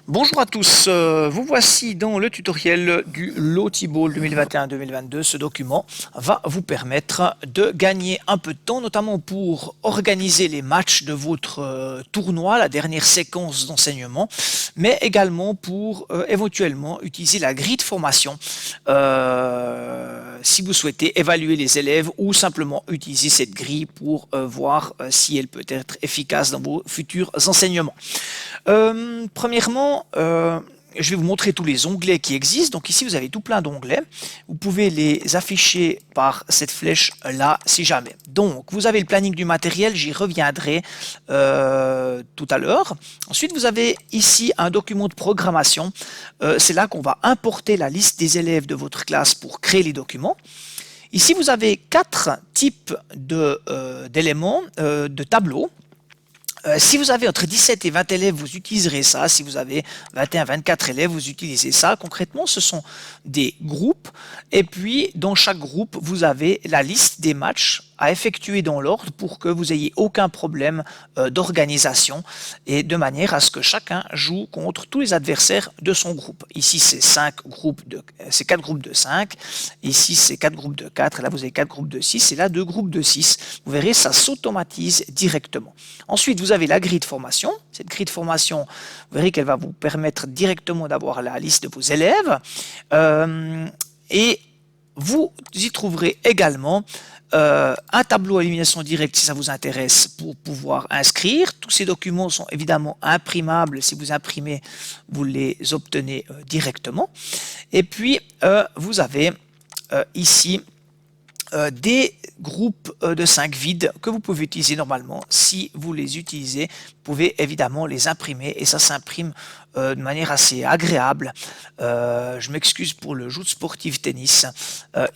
Bonjour à tous, vous voici dans le tutoriel du Lottie Ball 2021-2022. Ce document va vous permettre de gagner un peu de temps, notamment pour organiser les matchs de votre tournoi, la dernière séquence d'enseignement, mais également pour éventuellement utiliser la grille de formation si vous souhaitez évaluer les élèves ou simplement utiliser cette grille pour voir si elle peut être efficace dans vos futurs enseignements. Premièrement, je vais vous montrer tous les onglets qui existent. Donc ici, vous avez tout plein d'onglets. Vous pouvez les afficher par cette flèche là, si jamais. Donc, vous avez le planning du matériel, j'y reviendrai tout à l'heure. Ensuite, vous avez ici un document de programmation. C'est là qu'on va importer la liste des élèves de votre classe pour créer les documents. Ici, vous avez 4 types d'éléments, de tableaux. Si vous avez entre 17 et 20 élèves, vous utiliserez ça. Si vous avez 21, 24 élèves, vous utilisez ça. Concrètement, ce sont des groupes. Et puis, dans chaque groupe, vous avez la liste des matchs à effectuer dans l'ordre pour que vous ayez aucun problème d'organisation et de manière à ce que chacun joue contre tous les adversaires de son groupe. Ici, c'est 4 groupes de 5. Ici, c'est 4 groupes de 4. Et là, vous avez 4 groupes de 6. Et là, 2 groupes de 6. Vous verrez, ça s'automatise directement. Ensuite, vous avez la grille de formation. Cette grille de formation, vous verrez qu'elle va vous permettre directement d'avoir la liste de vos élèves. Et vous y trouverez également un tableau à élimination directe si ça vous intéresse pour pouvoir inscrire. Tous ces documents sont évidemment imprimables. Si vous imprimez, vous les obtenez directement. Et puis, vous avez ici des groupes de 5 vides que vous pouvez utiliser normalement. Si vous les utilisez, vous pouvez évidemment les imprimer et ça s'imprime de manière assez agréable. Je m'excuse pour le jeu sportif tennis.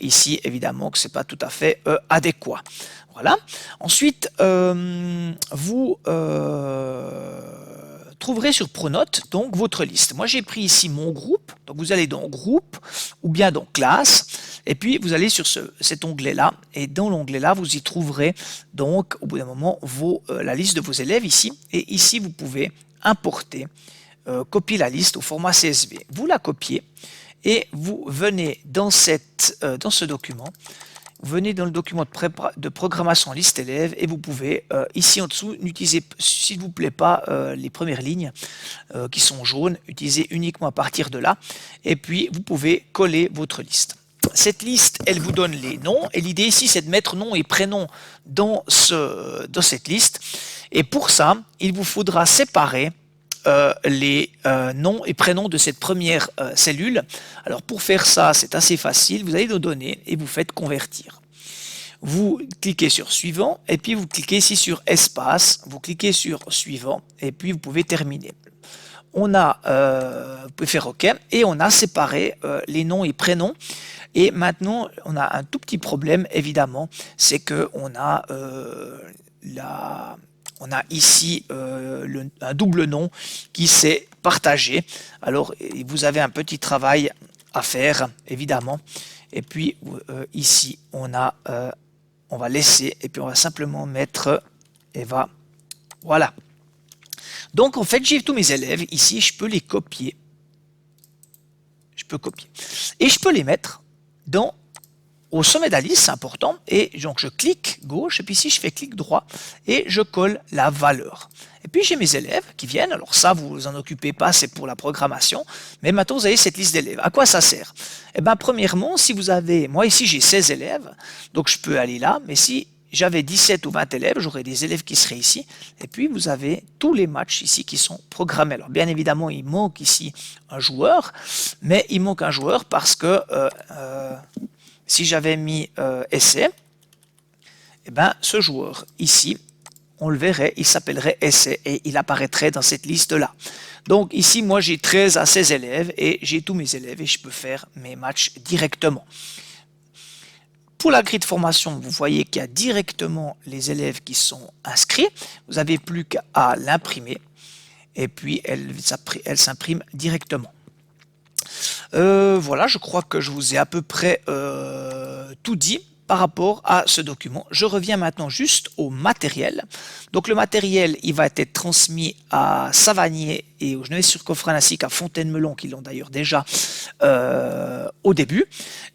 Ici, évidemment que c'est pas tout à fait adéquat. Voilà. Ensuite, vous trouverez sur Pronote donc votre liste. Moi, j'ai pris ici mon groupe. Donc, vous allez dans Groupe ou bien dans Classe. Et puis, vous allez sur cet onglet-là. Et dans l'onglet-là, vous y trouverez donc, au bout d'un moment, la liste de vos élèves ici. Et ici, vous pouvez importer, copier la liste au format CSV. Vous la copiez et vous venez dans ce document. Vous venez dans le document de programmation liste élèves et vous pouvez, ici en dessous, n'utilisez s'il vous plaît pas les premières lignes qui sont jaunes, utilisez uniquement à partir de là et puis vous pouvez coller votre liste. Cette liste, elle vous donne les noms et l'idée ici c'est de mettre nom et prénom dans cette liste et pour ça, il vous faudra séparer les noms et prénoms de cette première cellule. Alors pour faire ça, c'est assez facile. Vous allez nos données et vous faites convertir. Vous cliquez sur suivant et puis vous cliquez ici sur espace. Vous cliquez sur suivant et puis vous pouvez terminer. Vous pouvez faire OK et on a séparé les noms et prénoms. Et maintenant, on a un tout petit problème évidemment, c'est que on a ici un double nom qui s'est partagé. Alors, vous avez un petit travail à faire, évidemment. Et puis, ici, on va laisser, et puis on va simplement mettre Eva. Voilà. Donc, en fait, j'ai tous mes élèves. Ici, je peux les copier. Je peux copier. Et je peux les mettre au sommet de la liste, c'est important, et donc je clique gauche, et puis ici je fais clic droit, et je colle la valeur. Et puis j'ai mes élèves qui viennent, alors ça vous vous en occupez pas, c'est pour la programmation, mais maintenant vous avez cette liste d'élèves. À quoi ça sert? Eh bien premièrement, si vous avez, moi ici j'ai 16 élèves, donc je peux aller là, mais si j'avais 17 ou 20 élèves, j'aurais des élèves qui seraient ici, et puis vous avez tous les matchs ici qui sont programmés. Alors bien évidemment, il manque ici un joueur, mais il manque un joueur parce que si j'avais mis essai, eh ben, ce joueur ici, on le verrait, il s'appellerait essai et il apparaîtrait dans cette liste-là. Donc ici, moi j'ai 13 à 16 élèves et j'ai tous mes élèves et je peux faire mes matchs directement. Pour la grille de formation, vous voyez qu'il y a directement les élèves qui sont inscrits. Vous n'avez plus qu'à l'imprimer et puis elle s'imprime directement. Voilà, je crois que je vous ai à peu près tout dit par rapport à ce document. Je reviens maintenant juste au matériel. Donc le matériel, il va être transmis à Savanier et au Genève-sur-Coffran ainsi qu'à Fontaine-Melon, qui l'ont d'ailleurs déjà au début.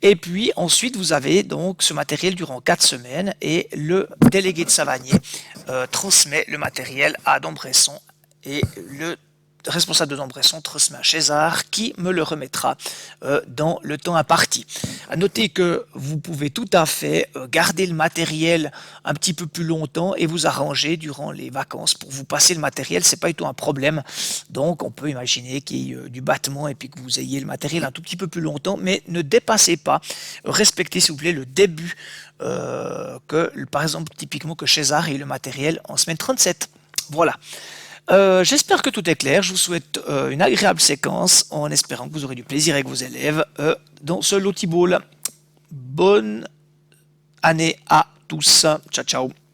Et puis ensuite, vous avez donc ce matériel durant 4 semaines et le délégué de Savanier transmet le matériel à Dombresson et le responsable de Dombresson transmet à César qui me le remettra dans le temps imparti. À noter que vous pouvez tout à fait garder le matériel un petit peu plus longtemps et vous arranger durant les vacances pour vous passer le matériel, c'est pas du tout un problème. Donc on peut imaginer qu'il y ait du battement et puis que vous ayez le matériel un tout petit peu plus longtemps, mais ne dépassez pas, respectez s'il vous plaît le début que par exemple typiquement que César ait le matériel en semaine 37. Voilà. J'espère que tout est clair. Je vous souhaite une agréable séquence en espérant que vous aurez du plaisir avec vos élèves dans ce Lottie Ball. Bonne année à tous. Ciao, ciao.